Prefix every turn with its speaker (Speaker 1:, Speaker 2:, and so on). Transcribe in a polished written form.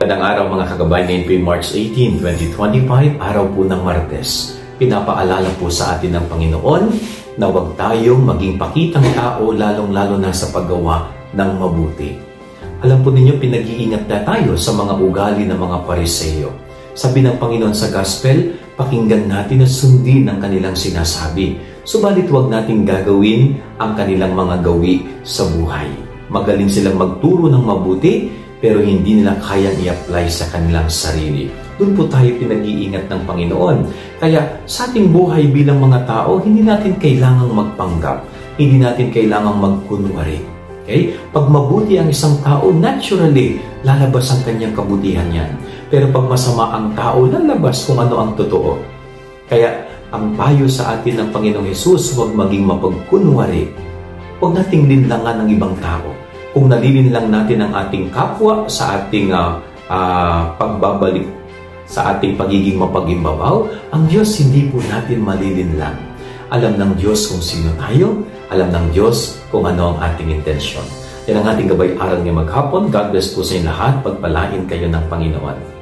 Speaker 1: Magandang araw mga kagabay. Ngayon po March 18, 2025, araw po ng Martes. Pinapaalala po sa atin ng Panginoon na huwag tayong maging pakitang tao lalong-lalo na sa paggawa ng mabuti. Alam po ninyo, pinag-iingat na tayo sa mga ugali ng mga Pariseo. Sabi ng Panginoon sa Gospel, pakinggan natin at sundin ang kanilang sinasabi. Subalit huwag nating gagawin ang kanilang mga gawi sa buhay. Magaling silang magturo ng mabuti, pero hindi nila kayang i-apply sa kanilang sarili. Doon po tayo pinag-iingat ng Panginoon. Kaya sa ating buhay bilang mga tao, hindi natin kailangang magpanggap. Hindi natin kailangang magkunwari. Okay? Pag mabuti ang isang tao, naturally, lalabas ang kanyang kabutihan yan. Pero pag masama ang tao, lalabas kung ano ang totoo. Kaya ang payo sa atin ng Panginoong Hesus, huwag maging mapagkunwari. Huwag nating linlangan ng ibang tao. Kung nalilinlang natin ang ating kapwa sa ating pagbabalik, sa ating pagiging mapagimbabaw, ang Diyos hindi po natin malilinlang. Alam ng Diyos kung sino tayo, alam ng Diyos kung ano ang ating intensyon. Yan ang ating gabay aral niya maghapon. God bless po sa inyo lahat. Pagpalain kayo ng Panginoon.